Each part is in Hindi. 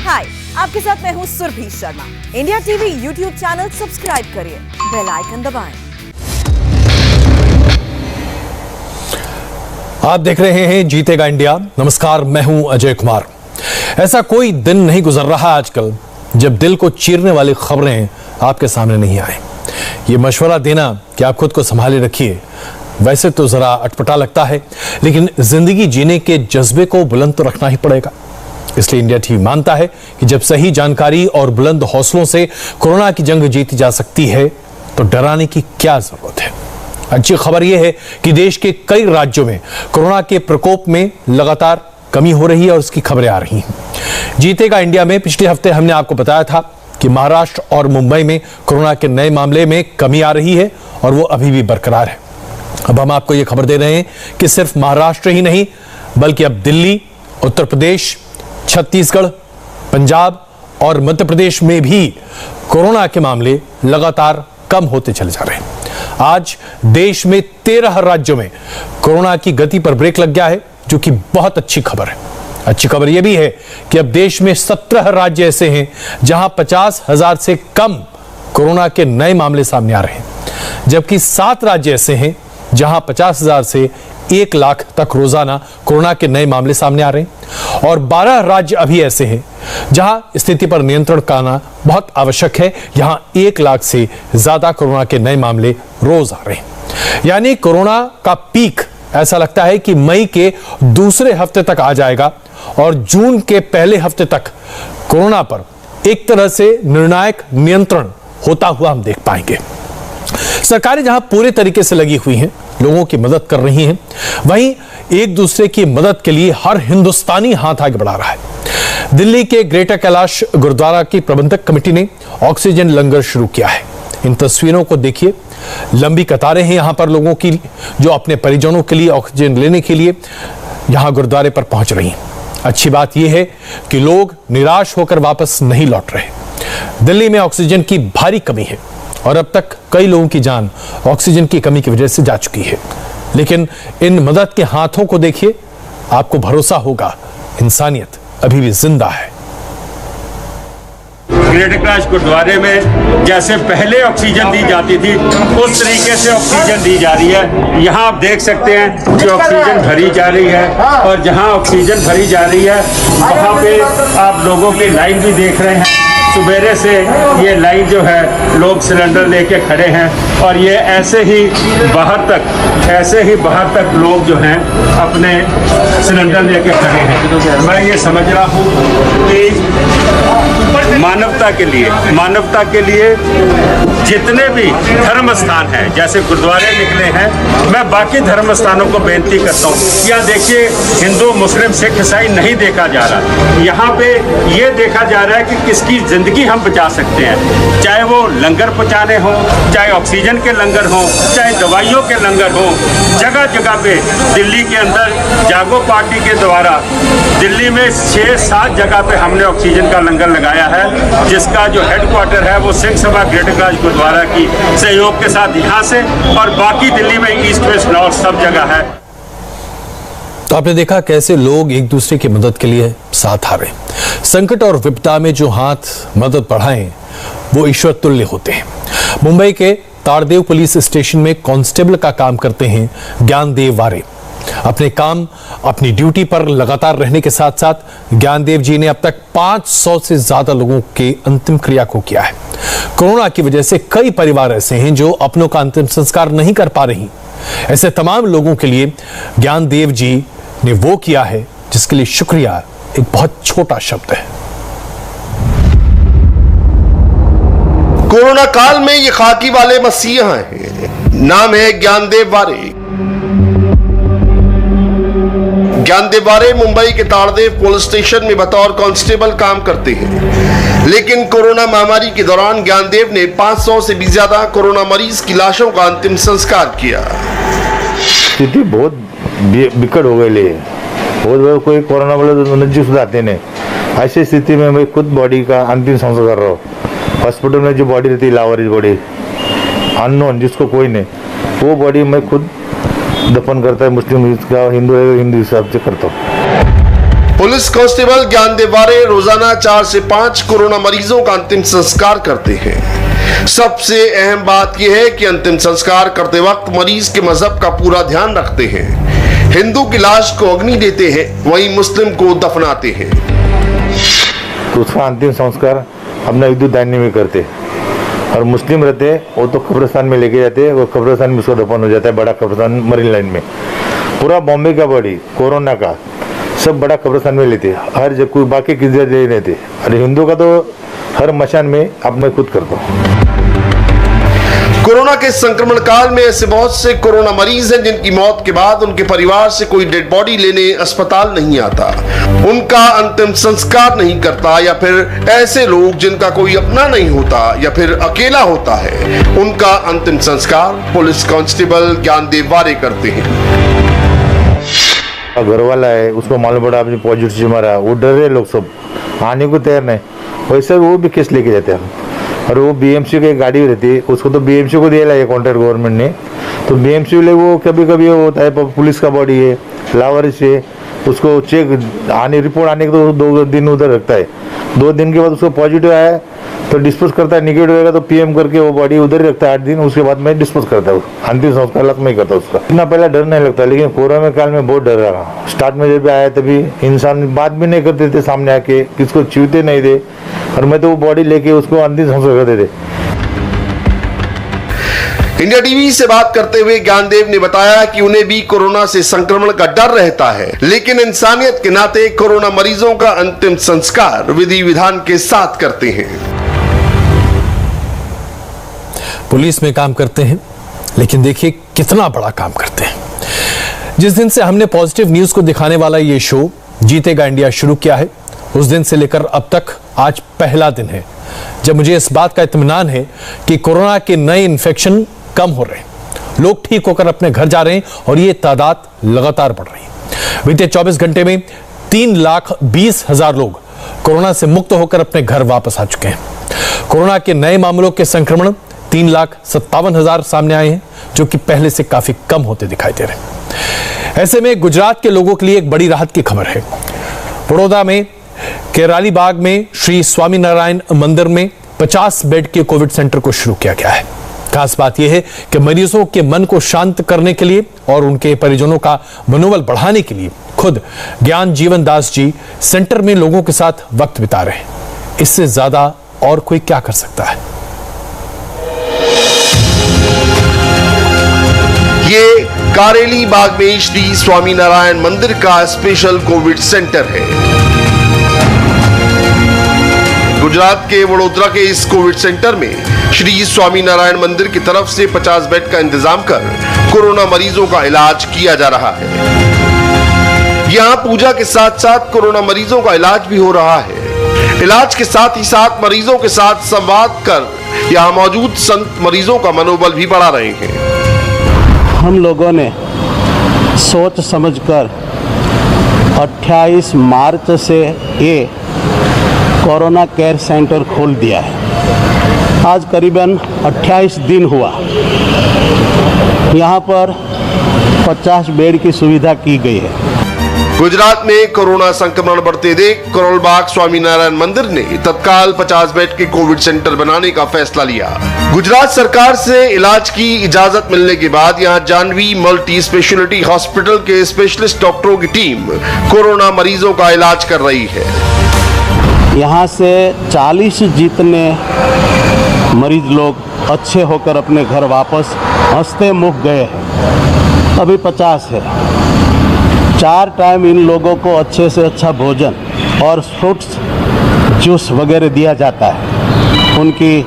हाय, आपके साथ मैं हूँ Surabhi Sharma. India TV YouTube channel subscribe करिए, बेल आइकन दबाएं। आप देख रहे हैं जीतेगा इंडिया। नमस्कार, मैं हूं अजय कुमार। ऐसा कोई दिन नहीं गुजर रहा आजकल जब दिल को चीरने वाली खबरें आपके सामने नहीं आए। ये मशवरा देना कि आप खुद को संभाले रखिए, वैसे तो जरा अटपटा लगता है, लेकिन जिंदगी जीने के जज्बे को बुलंद तो रखना ही पड़ेगा। इसलिए इंडिया टीवी मानता है कि जब सही जानकारी और बुलंद हौसलों से कोरोना की जंग जीती जा सकती है तो डराने की क्या जरूरत है। अच्छी खबर यह है कि देश के कई राज्यों में कोरोना के प्रकोप में लगातार कमी हो रही है और इसकी खबरें आ रही हैं। जीतेगा इंडिया में पिछले हफ्ते हमने आपको बताया था कि महाराष्ट्र और मुंबई में कोरोना के नए मामले में कमी आ रही है और वो अभी भी बरकरार है। अब हम आपको यह खबर दे रहे हैं कि सिर्फ महाराष्ट्र ही नहीं बल्कि अब दिल्ली, उत्तर प्रदेश, छत्तीसगढ़, पंजाब और मध्य प्रदेश में भी कोरोना के मामले लगातार कम होते चले जा रहे हैं। आज देश में 13 राज्यों में कोरोना की गति पर ब्रेक लग गया है, जो कि बहुत अच्छी खबर है। अच्छी खबर यह भी है कि अब देश में 17 राज्य ऐसे हैं जहां 50,000 से कम कोरोना के नए मामले सामने आ रहे हैं, जबकि 7 राज्य ऐसे हैं जहां 50,000 से 1 लाख तक रोजाना कोरोना के नए मामले सामने आ रहे हैं और 12 राज्य अभी ऐसे हैं जहां स्थिति पर नियंत्रण करना बहुत आवश्यक है। यहां 1 लाख से ज्यादा कोरोना के नए मामले रोज आ रहे हैं। यानी कोरोना का पीक ऐसा लगता है कि मई के दूसरे हफ्ते तक आ जाएगा और जून के पहले हफ्ते तक कोरोना पर एक तरह से निर्णायक नियंत्रण होता हुआ हम देख पाएंगे। सरकारें जहां पूरे तरीके से लगी हुई हैं, लोगों की मदद कर रही हैं, वहीं एक दूसरे की मदद के लिए हर हिंदुस्तानी हाथ आगे बढ़ा रहा है। दिल्ली के ग्रेटर कैलाश गुरुद्वारा की प्रबंधक कमेटी ने ऑक्सीजन लंगर शुरू किया है। इन तस्वीरों को देखिए, लंबी कतारें हैं यहां पर लोगों की जो अपने परिजनों के लिए ऑक्सीजन लेने के लिए यहां गुरुद्वारे पर पहुंच रही हैं। अच्छी बात यह है कि लोग निराश होकर वापस नहीं लौट रहे। दिल्ली में ऑक्सीजन की भारी कमी है और अब तक कई लोगों की जान ऑक्सीजन की कमी की वजह से जा चुकी है, लेकिन इन मदद के हाथों को देखिए, आपको भरोसा होगा इंसानियत अभी भी जिंदा है। ग्रेटर कैलाश गुरुद्वारे में जैसे पहले ऑक्सीजन दी जाती थी उस तरीके से ऑक्सीजन दी जा रही है। यहाँ आप देख सकते हैं कि ऑक्सीजन भरी जा रही है और जहाँ ऑक्सीजन भरी जा रही है वहाँ पे आप लोगों की लाइन भी देख रहे हैं। सुबेरे से ये लाइन जो है लोग सिलेंडर लेके खड़े हैं और ये ऐसे ही बाहर तक लोग जो हैं अपने सिलेंडर लेके खड़े हैं। मैं ये समझ रहा हूँ कि मानवता के लिए जितने भी धर्म स्थान हैं, जैसे गुरुद्वारे निकले हैं, मैं बाकी धर्म स्थानों को बेनती करता हूँ। यहाँ देखिए, हिंदू, मुस्लिम, सिख, ईसाई नहीं देखा जा रहा। यहाँ पे ये देखा जा रहा है कि किसकी जिंदगी हम बचा सकते हैं, चाहे वो लंगर पहुँचाने हो, चाहे ऑक्सीजन के लंगर हो, चाहे दवाइयों के लंगर हो। जगह जगह पे दिल्ली के अंदर जागो पार्टी के द्वारा दिल्ली में 6-7 जगह पे हमने ऑक्सीजन का लंगर लगाया है, जिसका जो हेडक्वार्टर है वो सिंह सभा ग्रेटर कैलाश गुरुद्वारा की सहयोग के साथ यहाँ से और बाकी दिल्ली में ईस्ट, वेस्ट, नॉर्थ सब जगह है। तो आपने देखा कैसे लोग एक दूसरे की मदद के लिए साथ आ रहे हैं। संकट और विपदा में जो हाथ मदद बढ़ाएं वो ईश्वर तुल्य होते हैं। मुंबई के ताड़देव पुलिस स्टेशन में कांस्टेबल का काम करते हैं ज्ञानदेव वारे। अपनी ड्यूटी पर लगातार रहने के साथ साथ ज्ञानदेव जी ने अब तक 500 से ज्यादा लोगों के अंतिम क्रिया को किया है। कोरोना की वजह से कई परिवार ऐसे हैं जो अपनों का अंतिम संस्कार नहीं कर पा रही। ऐसे तमाम लोगों के लिए ज्ञानदेव जी ने वो किया है जिसके लिए शुक्रिया एक बहुत छोटा शब्द है। कोरोना काल में ये खाकी वाले मसीहा हैं। नाम है ज्ञानदेव वारे। ज्ञानदेव वारे मुंबई के ताड़देव पुलिस स्टेशन में बतौर कांस्टेबल काम करते हैं, लेकिन कोरोना महामारी के दौरान ज्ञानदेव ने 500 से भी ज्यादा कोरोना मरीज की लाशों का अंतिम संस्कार किया। स्थिति बहुत बिकट हो गई है। बहुत बार कोई कोरोना वाले तो नजदीक सुधारते नहीं। ऐसी स्थिति में मैं खुद बॉडी का अंतिम संस्कार कर रहा हूँ। हॉस्पिटल में जो बॉडी रहती है, लावारिस बॉडी, अननोन, जिसको कोई नहीं, वो बॉडी मैं खुद दफन करता है। मुस्लिम का, हिंदू है, हिंदू हिसाब से करता हूँ। पुलिस कांस्टेबल ज्ञानदेव वारे रोजाना 4 से 5 कोरोना मरीजों का अंतिम संस्कार करते हैं। सबसे अहम बात यह है कि अंतिम संस्कार करते वक्त मरीज के मजहब का पूरा ध्यान रखते हैं। हिंदू की लाश को अग्नि देते हैं, वहीं मुस्लिम को दफनाते हैं। तो उसका अंतिम संस्कार अपना विद्युत दानी में करते, और मुस्लिम रहते वो तो कब्रिस्तान में लेके जाते हैं, वो कब्रिस्तान में उसका दफन हो जाता है, बड़ा कब्रिस्तान मरीन लाइन में। पूरा बॉम्बे का बॉडी कोरोना का सब बड़ा कब्रिस्तान में लेते, हर जगह कोई बाकी किसी जगह ले लेते। अरे हिंदू का तो हर मशान में अब मैं खुद करता हूँ। कोरोना के संक्रमण काल में ऐसे बहुत से कोरोना मरीज हैं जिनकी मौत के बाद उनके परिवार से कोई डेड बॉडी लेने अस्पताल नहीं आता, उनका अंतिम संस्कार नहीं करता, या फिर ऐसे लोग जिनका कोई अपना नहीं होता या फिर अकेला होता है, उनका अंतिम संस्कार पुलिस कांस्टेबल ज्ञानदेव वारे करते हैं। घर वाला है, उसको मालूम पड़ा आपने पॉजिटिव मारा, वो डर रहे लोग, सब आने को तैयार नहीं, वैसे वो भी केस लेके जाते हैं। और वो बीएमसी की गाड़ी रहती है, उसको तो बीएमसी को दिया है कॉन्ट्रैक्ट गवर्नमेंट ने, तो बीएमसी वाले वो कभी कभी होता है पुलिस का बॉडी है, लावारिस है, उसको चेक आने रिपोर्ट आने के तो 2 दिन उधर रखता है। 2 दिन के बाद उसको पॉजिटिव आया तो डिस्पोज करता है, निगेटिव रहेगा तो पीएम करके वो बॉडी उधर ही रखता है 8 दिन, उसके बाद मैं डिस्पोज करता हूँ। अंतिम संस्कार अलग में करता उसका। इतना पहले डर नहीं लगता, लेकिन कोरोना काल में बहुत डर रहा। स्टार्ट में जब आया तभी इंसान बात भी नहीं करते थे सामने आके, किसको छूते नहीं थे, और मैं तो वो बॉडी लेके उसको अंतिम संस्कार करते थे। इंडिया टीवी से बात करते हुए ज्ञानदेव ने बताया कि उन्हें भी कोरोना से संक्रमण का डर रहता है, लेकिन इंसानियत के नाते कोरोना मरीजों का अंतिम संस्कार विधि विधान के साथ करते हैं। पुलिस में काम करते हैं, लेकिन देखिए कितना बड़ा काम करते हैं। जिस दिन से हमने पॉजिटिव न्यूज को दिखाने वाला ये शो जीतेगा इंडिया शुरू किया है, उस दिन से लेकर अब तक आज पहला दिन है जब मुझे इस बात का इत्मीनान है कि कोरोना के नए इन्फेक्शन कम हो रहे हैं, लोग ठीक होकर अपने घर जा रहे हैं और ये तादाद लगातार बढ़ रही है। बीते 24 घंटे में 3,20,000 लोग कोरोना से मुक्त होकर अपने घर वापस आ चुके हैं। कोरोना के नए मामलों के संक्रमण 3,57,000 सामने आए हैं, जो कि पहले से काफी कम होते दिखाई दे रहे हैं। ऐसे में गुजरात के लोगों के लिए एक बड़ी राहत की खबर है। बड़ौदा में केराली बाग में श्री स्वामीनारायण मंदिर में 50 बेड के कोविड सेंटर को शुरू किया गया है। खास बात यह है कि मरीजों के मन को शांत करने के लिए और उनके परिजनों का मनोबल बढ़ाने के लिए खुद ज्ञान जीवन दास जी सेंटर में लोगों के साथ वक्त बिता रहे हैं। इससे ज्यादा और कोई क्या कर सकता है। ये कारेली बाग में श्री स्वामीनारायण मंदिर का स्पेशल कोविड सेंटर है। गुजरात के वडोदरा के इस कोविड सेंटर में श्री स्वामीनारायण मंदिर की तरफ से 50 बेड का इंतजाम कर कोरोना मरीजों का इलाज किया जा रहा है। यहाँ पूजा के साथ साथ कोरोना मरीजों का इलाज भी हो रहा है। इलाज के साथ ही साथ मरीजों के साथ संवाद कर यहाँ मौजूद संत मरीजों का मनोबल भी बढ़ा रहे हैं। हम लोगों ने सोच समझकर 28 मार्च से ये कोरोना केयर सेंटर खोल दिया है। आज करीबन 28 दिन हुआ। यहाँ पर 50 बेड की सुविधा की गई है। गुजरात में कोरोना संक्रमण बढ़ते देख करोल बाग स्वामीनारायण मंदिर ने तत्काल 50 बेड के कोविड सेंटर बनाने का फैसला लिया। गुजरात सरकार से इलाज की इजाजत मिलने के बाद यहां जानवी मल्टी स्पेशलिटी हॉस्पिटल के स्पेशलिस्ट डॉक्टरों की टीम कोरोना मरीजों का इलाज कर रही है। यहाँ से 40 जितने मरीज लोग अच्छे होकर अपने घर वापस हंसते मुख गए हैं। अभी 50 है। 4 टाइम इन लोगों को अच्छे से अच्छा भोजन और फ्रूट्स जूस वगैरह दिया जाता है, उनकी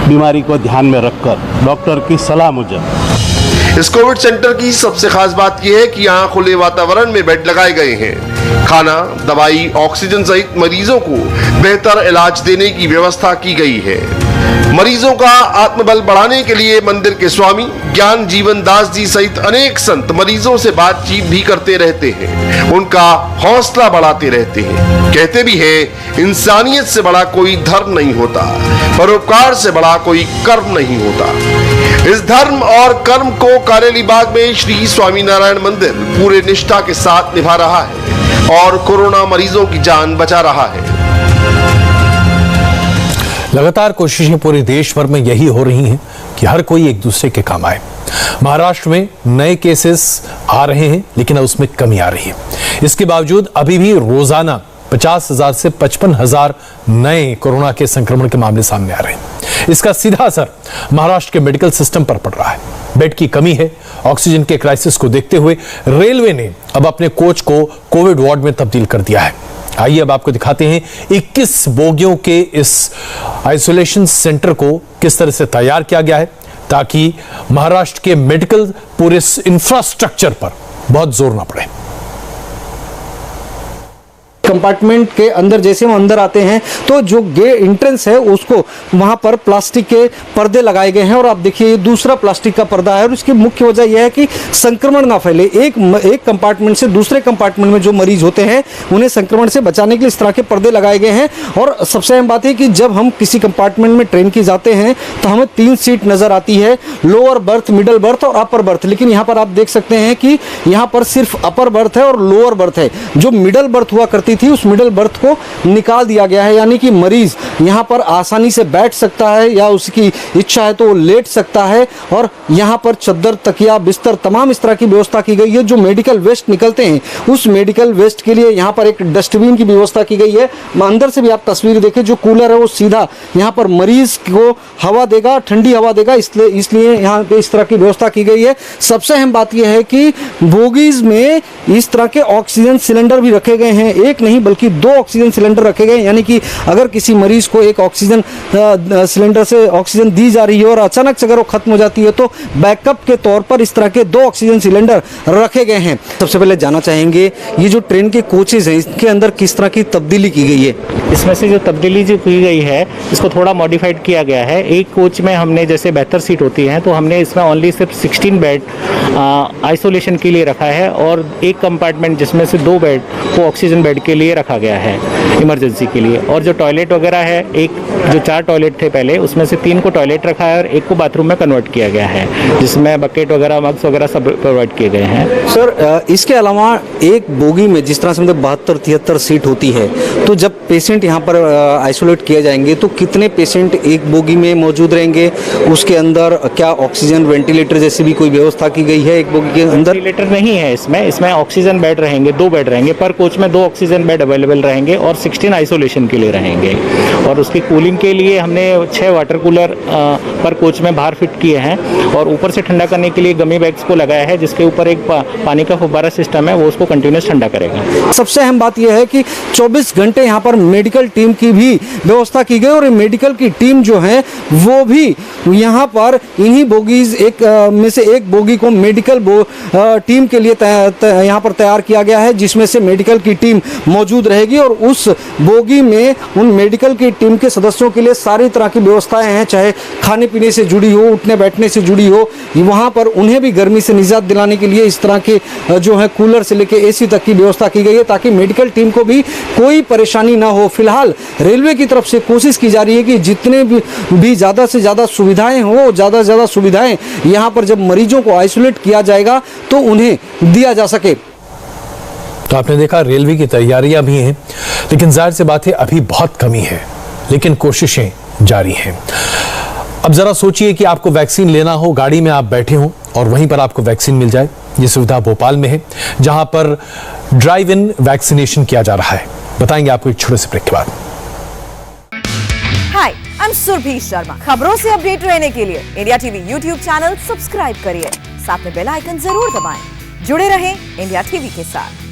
बीमारी को ध्यान में रखकर डॉक्टर की सलाह मुजब। इस कोविड सेंटर की सबसे खास बात यह है कि यहाँ खुले वातावरण में बेड लगाए गए हैं। खाना, दवाई, ऑक्सीजन सहित मरीजों को बेहतर इलाज देने की व्यवस्था की गई है। मरीजों का आत्मबल बढ़ाने के लिए मंदिर के स्वामी ज्ञान जीवन दास जी सहित अनेक संत मरीजों से बातचीत भी करते रहते हैं, उनका हौसला बढ़ाते रहते हैं। कहते भी हैं, इंसानियत से बड़ा कोई धर्म नहीं होता, परोपकार से बड़ा कोई कर्म नहीं होता। इस धर्म और कर्म को कारेली बाग में श्री स्वामीनारायण मंदिर पूरे निष्ठा के साथ निभा रहा है और कोरोना मरीजों की जान बचा रहा है। लगातार कोशिशें पूरे देश भर में यही हो रही हैं कि हर कोई एक दूसरे के काम आए। महाराष्ट्र में नए केसेस आ रहे हैं, लेकिन अब उसमें कमी आ रही है। इसके बावजूद अभी भी रोजाना 50,000 से 55,000 नए कोरोना के संक्रमण के मामले सामने आ रहे हैं। इसका सीधा असर महाराष्ट्र के मेडिकल सिस्टम पर पड़ रहा है। बेड की कमी है। ऑक्सीजन के क्राइसिस को देखते हुए रेलवे ने अब अपने कोच को कोविड वार्ड में तब्दील कर दिया है। आइए अब आपको दिखाते हैं 21 बोगियों के इस आइसोलेशन सेंटर को किस तरह से तैयार किया गया है, ताकि महाराष्ट्र के मेडिकल पूरे इंफ्रास्ट्रक्चर पर बहुत जोर ना पड़े। कंपार्टमेंट के अंदर जैसे हम अंदर आते हैं तो जो गेट एंट्रेंस है उसको वहां पर प्लास्टिक के पर्दे लगाए गए हैं और आप देखिए ये दूसरा प्लास्टिक का पर्दा है और इसकी मुख्य वजह यह है कि संक्रमण ना फैले। एक कंपार्टमेंट से दूसरे कंपार्टमेंट में जो मरीज होते हैं उन्हें संक्रमण से बचाने के लिए इस तरह के पर्दे लगाए गए हैं। और सबसे अहम बात है कि जब हम किसी कंपार्टमेंट में ट्रेन की जाते हैं तो हमें 3 सीट नजर आती है, लोअर बर्थ, मिडल बर्थ और अपर बर्थ। लेकिन यहाँ पर आप देख सकते हैं कि यहाँ पर सिर्फ अपर बर्थ है और लोअर बर्थ है। जो मिडल बर्थ हुआ करती थी उस मिडल बर्थ को निकाल दिया गया है, यानी कि मरीज यहां पर आसानी से बैठ सकता है या उसकी इच्छा है तो वो लेट सकता है। और यहां पर चद्दर, तकिया, बिस्तर, तमाम इस तरह की व्यवस्था की गई है। जो मेडिकल वेस्ट निकलते हैं उस मेडिकल वेस्ट के लिए यहां पर एक डस्टबिन की व्यवस्था की गई है। अंदर से भी आप तस्वीर देखें, जो कूलर है वो सीधा यहां पर मरीज को हवा देगा, ठंडी हवा देगा, इसलिए यहां पे इस तरह की व्यवस्था की गई है। सबसे अहम बात यह है कि बोगीज में इस तरह के ऑक्सीजन सिलेंडर भी रखे गए हैं। एक नहीं बल्कि 2 ऑक्सीजन सिलेंडर रखे गए, यानी कि अगर किसी मरीज को एक ऑक्सीजन सिलेंडर से ऑक्सीजन दी जा रही है और अचानक से अगर वो खत्म हो जाती है तो बैकअप के तौर पर इस तरह के 2 ऑक्सीजन सिलेंडर रखे गए हैं। सबसे पहले जानना चाहेंगे ये जो ट्रेन के कोचेज हैं इसके अंदर किस तरह की तब्दीली की गई है? इसमें से जो तब्दीली जो की गई है इसको थोड़ा मॉडिफाइड किया गया है। एक कोच में हमने जैसे 72 सीट होती हैं तो हमने इसमें ओनली सिर्फ 16 बेड आइसोलेशन के लिए रखा है और एक कंपार्टमेंट जिसमें से 2 बेड को ऑक्सीजन बेड के लिए रखा गया है इमरजेंसी के लिए। और जो टॉयलेट वगैरह है, एक जो 4 टॉयलेट थे पहले उसमें से 3 को टॉयलेट रखा है और 1 को बाथरूम में कन्वर्ट किया गया है, जिसमें बकेट वगैरह, मग्स वगैरह सब प्रोवाइड किए गए हैं। सर इसके अलावा एक बोगी में जिस तरह से मतलब 72-73 सीट होती है तो जब पेशेंट यहाँ पर आइसोलेट किए जाएंगे तो कितने पेशेंट एक बोगी में मौजूद रहेंगे? उसके अंदर क्या ऑक्सीजन वेंटिलेटर जैसी भी कोई व्यवस्था की गई है एक बोगी के अंदर? वेंटिलेटर नहीं है इसमें ऑक्सीजन बेड रहेंगे, 2 बेड रहेंगे पर कोच में, 2 ऑक्सीजन बेड अवेलेबल रहेंगे और 16 आइसोलेशन के लिए रहेंगे। और उसकी कूलिंग के लिए हमने 6 वाटर कूलर पर कोच में बाहर फिट किए हैं और ऊपर से ठंडा करने के लिए गमी बैग्स को लगाया है, जिसके ऊपर एक पानी का फुब्बारा सिस्टम है, वो उसको कंटिन्यूस ठंडा करेगा। सबसे अहम बात यह है कि 24 घंटे यहाँ पर मेडिकल टीम की भी व्यवस्था की गई और मेडिकल की टीम जो है वो भी यहाँ पर इन्हीं बोगीज में से एक बोगी को मेडिकल टीम के लिए यहाँ पर तैयार किया गया है, जिसमें से मेडिकल की टीम मौजूद रहेगी और उस बोगी में उन मेडिकल की टीम के सदस्यों के लिए सारी तरह की व्यवस्थाएं हैं, चाहे खाने पीने से जुड़ी हो, उठने बैठने से जुड़ी हो। वहाँ पर उन्हें भी गर्मी से निजात दिलाने के लिए इस तरह के जो है कूलर से लेकर एसी तक की व्यवस्था की गई है, ताकि मेडिकल टीम को भी कोई परेशानी ना हो। फिलहाल रेलवे की तरफ से कोशिश की जा रही है कि जितने भी ज़्यादा से ज़्यादा सुविधाएं हो, ज़्यादा से ज़्यादा सुविधाएं यहाँ पर जब मरीजों को आइसोलेट किया जाएगा तो उन्हें दिया जा सके। तो आपने देखा रेलवे की तैयारियां भी हैं, लेकिन जाहिर सी बात है अभी बहुत कमी है, लेकिन कोशिशें जारी हैं। अब जरा सोचिए कि आपको वैक्सीन लेना हो, गाड़ी में आप बैठे हो और वहीं पर आपको वैक्सीन मिल जाए। ये सुविधा भोपाल में है, जहां पर ड्राइव इन वैक्सीनेशन किया जा रहा है। बताएंगे आपको एक छोटे से ब्रेक के बाद। हाय, आई एम सुरभि शर्मा। खबरों से अपडेट रहने के लिए India TV YouTube channel subscribe करिए, साथ में बेल आइकन जरूर दबाएं। जुड़े रहें इंडिया टीवी के साथ।